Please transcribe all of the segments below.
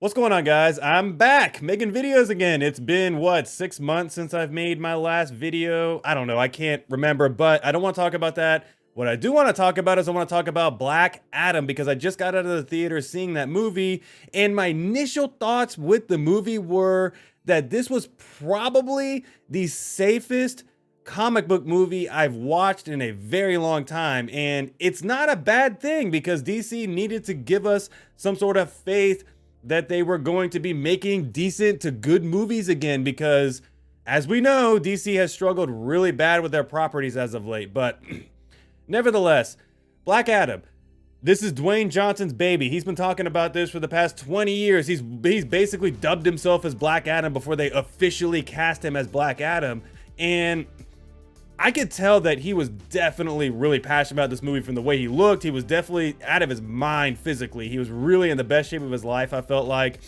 What's going on, guys? I'm back making videos again. It's been what, 6 months since I've made my last video. I don't know, I can't remember, but I don't want to talk about that. What I do want to talk about is I want to talk about Black Adam because I just got out of the theater seeing that movie, and my initial thoughts with the movie were that this was probably the safest comic book movie I've watched in a very long time. And it's not a bad thing because DC needed to give us some sort of faith that they were going to be making decent to good movies again, because as we know, DC has struggled really bad with their properties as of late. But nevertheless, Black Adam, this is Dwayne Johnson's baby. He's been talking about this for the past 20 years. He's basically dubbed himself as Black Adam before they officially cast him as Black Adam. And I could tell that he was definitely really passionate about this movie from the way he looked. He was definitely out of his mind physically. He was really in the best shape of his life, I felt like.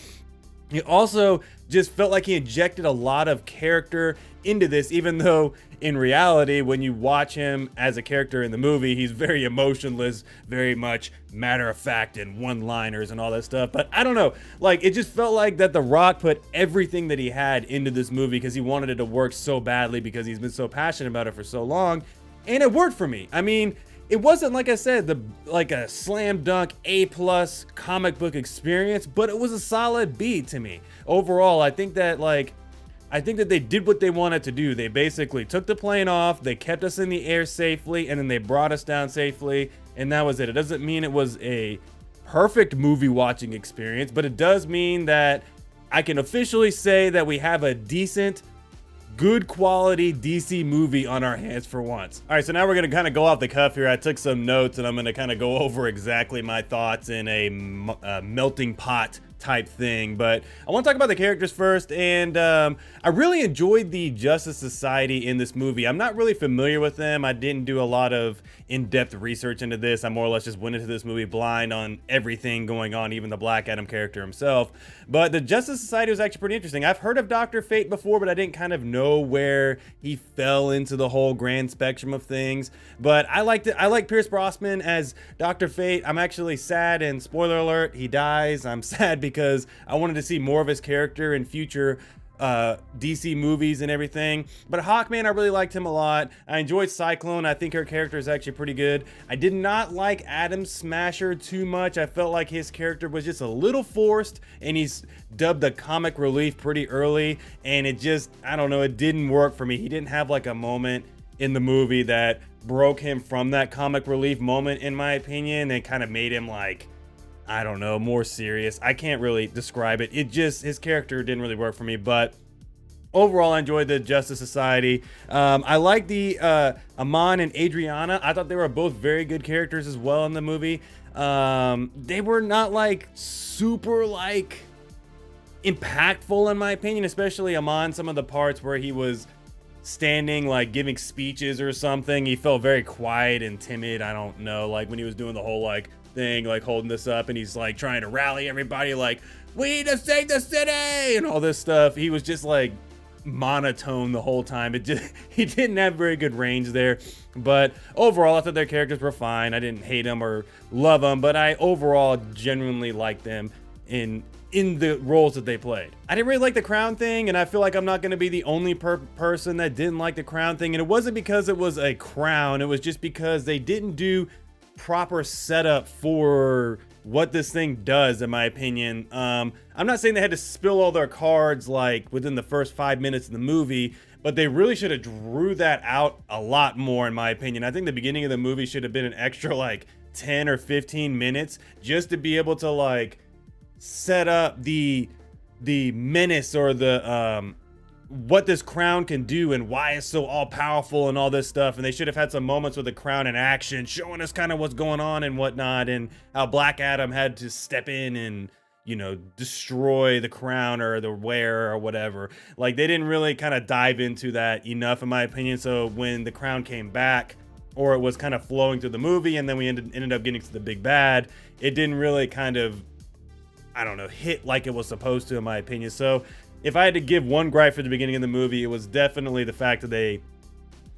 He also just felt like he injected a lot of character into this, even though in reality, when you watch him as a character in the movie, he's very emotionless, very much matter of fact and one-liners and all that stuff. But I don't know, like, it just felt like that The Rock put everything that he had into this movie because he wanted it to work so badly because he's been so passionate about it for so long, and it worked for me. I mean, it wasn't, like I said, like a slam dunk A+ comic book experience, but it was a solid B to me. Overall, I think that they did what they wanted to do. They basically took the plane off, they kept us in the air safely, and then they brought us down safely, and that was it. It doesn't mean it was a perfect movie watching experience, but it does mean that I can officially say that we have a decent, good quality DC movie on our hands for once. All right, so now we're gonna kind of go off the cuff here. I took some notes and I'm gonna kind of go over exactly my thoughts in a melting pot type thing, but I want to talk about the characters first. And I really enjoyed the Justice Society in this movie. I'm not really familiar with them. I didn't do a lot of in-depth research into this. I more or less just went into this movie blind on everything going on, even the Black Adam character himself. But the Justice Society was actually pretty interesting. I've heard of Dr. Fate before, but I didn't kind of know where he fell into the whole grand spectrum of things. But I liked it. I like Pierce Brosnan as Dr. Fate. I'm actually sad, and spoiler alert, he dies. I'm sad because I wanted to see more of his character in future DC movies and everything. But Hawkman, I really liked him a lot. I enjoyed Cyclone. I think her character is actually pretty good. I did not like Atom Smasher too much. I felt like his character was just a little forced, and he's dubbed the comic relief pretty early, and it just, I don't know, it didn't work for me. He didn't have like a moment in the movie that broke him from that comic relief moment, in my opinion, and kind of made him, like, I don't know, more serious. I can't really describe it. It just, his character didn't really work for me. But overall, I enjoyed the Justice Society. I like the Amon and Adriana. I thought they were both very good characters as well in the movie. They were not like super like impactful in my opinion, especially Amon. Some of the parts where he was standing like giving speeches or something, he felt very quiet and timid. I don't know, like when he was doing the whole like thing, like holding this up, and he's like trying to rally everybody, like, we need to save the city and all this stuff. He was just like monotone the whole time. It just, he didn't have very good range there. But overall, I thought their characters were fine. I didn't hate them or love them, but I overall genuinely liked them in the roles that they played. I didn't really like the crown thing, and I feel like I'm not going to be the only person that didn't like the crown thing. And it wasn't because it was a crown, it was just because they didn't do proper setup for what this thing does, in my opinion. I'm not saying they had to spill all their cards like within the first 5 minutes of the movie, but they really should have drew that out a lot more, in my opinion. I think the beginning of the movie should have been an extra like 10 or 15 minutes just to be able to like set up the menace or the what this crown can do and why it's so all-powerful and all this stuff. And they should have had some moments with the crown in action, showing us kind of what's going on and whatnot, and how Black Adam had to step in and, you know, destroy the crown or the wearer or whatever. Like, they didn't really kind of dive into that enough, in my opinion. So when the crown came back, or it was kind of flowing through the movie, and then we ended up getting to the big bad, it didn't really kind of, I don't know, hit like it was supposed to, in my opinion. So if I had to give one gripe for the beginning of the movie, it was definitely the fact that they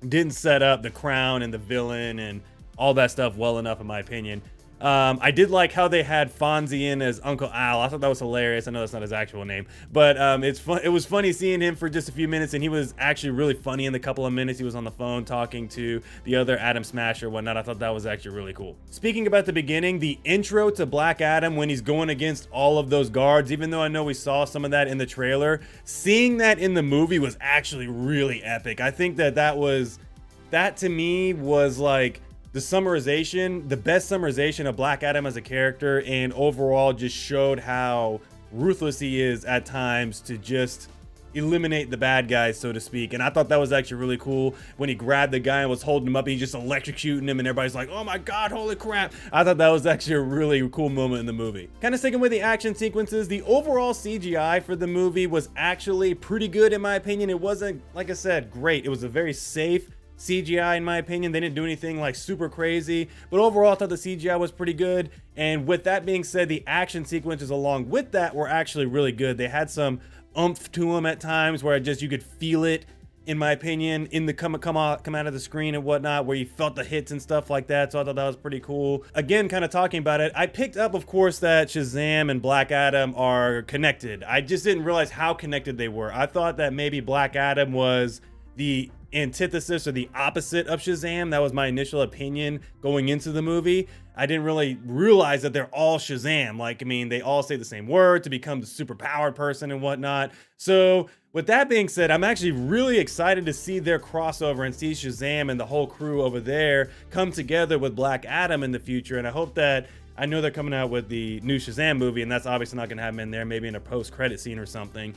didn't set up the crown and the villain and all that stuff well enough, in my opinion. I did like how they had Fonzie in as Uncle Al. I thought that was hilarious. I know that's not his actual name, but it's fun. It was funny seeing him for just a few minutes, and he was actually really funny in the couple of minutes he was on the phone talking to the other Adam Smasher or whatnot. I thought that was actually really cool. Speaking about the beginning, the intro to Black Adam when he's going against all of those guards, even though I know we saw some of that in the trailer, seeing that in the movie was actually really epic. I think that to me was like the summarization, the best summarization of Black Adam as a character, and overall just showed how ruthless he is at times to just eliminate the bad guys, so to speak. And I thought that was actually really cool when he grabbed the guy and was holding him up and he just electrocuting him and everybody's like, oh my god, holy crap. I thought that was actually a really cool moment in the movie. Kind of sticking with the action sequences, the overall CGI for the movie was actually pretty good in my opinion. It wasn't, like I said, great. It was a very safe CGI in my opinion. They didn't do anything like super crazy, but overall I thought the CGI was pretty good. And with that being said, the action sequences along with that were actually really good. They had some oomph to them at times where you could feel it, in my opinion, in the come out of the screen and whatnot, where you felt the hits and stuff like that. So I thought that was pretty cool. Again, kind of talking about it, I picked up, of course, that Shazam and Black Adam are connected. I just didn't realize how connected they were. I thought that maybe Black Adam was the antithesis or the opposite of Shazam. That was my initial opinion going into the movie. I didn't really realize that they're all Shazam. Like, I mean, they all say the same word to become the super powered person and whatnot. So with that being said, I'm actually really excited to see their crossover and see Shazam and the whole crew over there come together with Black Adam in the future. And I hope that, I know they're coming out with the new Shazam movie, and that's obviously not going to have them in there, maybe in a post-credit scene or something.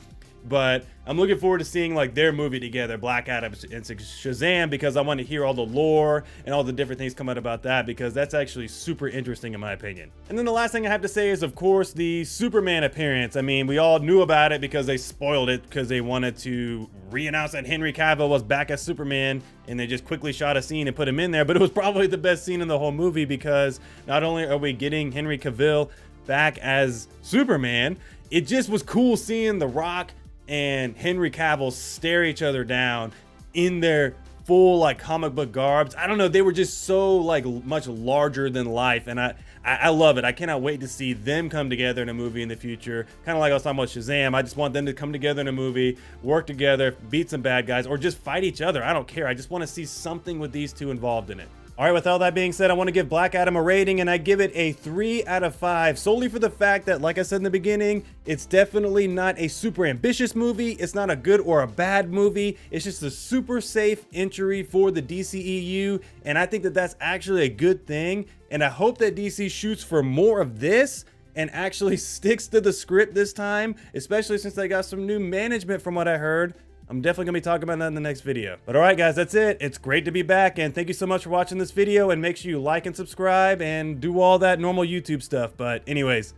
But I'm looking forward to seeing like their movie together, Black Adam and Shazam, because I want to hear all the lore and all the different things come out about that, because that's actually super interesting in my opinion. And then the last thing I have to say is, of course, the Superman appearance. I mean, we all knew about it because they spoiled it because they wanted to re-announce that Henry Cavill was back as Superman, and they just quickly shot a scene and put him in there. But it was probably the best scene in the whole movie, because not only are we getting Henry Cavill back as Superman, it just was cool seeing The Rock and Henry Cavill stare each other down in their full like comic book garbs. I don't know, they were just so like much larger than life, and I love it. I cannot wait to see them come together in a movie in the future. Kind of like I was talking about Shazam. I just want them to come together in a movie, work together, beat some bad guys, or just fight each other. I don't care. I just want to see something with these two involved in it. All right, with all that being said, I want to give Black Adam a rating, and I give it a 3 out of 5, solely for the fact that, like I said in the beginning, it's definitely not a super ambitious movie. It's not a good or a bad movie. It's just a super safe entry for the DCEU, and I think that that's actually a good thing. And I hope that DC shoots for more of this and actually sticks to the script this time, especially since they got some new management from what I heard. I'm definitely gonna be talking about that in the next video. But all right, guys, that's it. It's great to be back, and thank you so much for watching this video, and make sure you like and subscribe and do all that normal YouTube stuff. But anyways,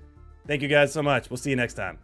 thank you guys so much. We'll see you next time.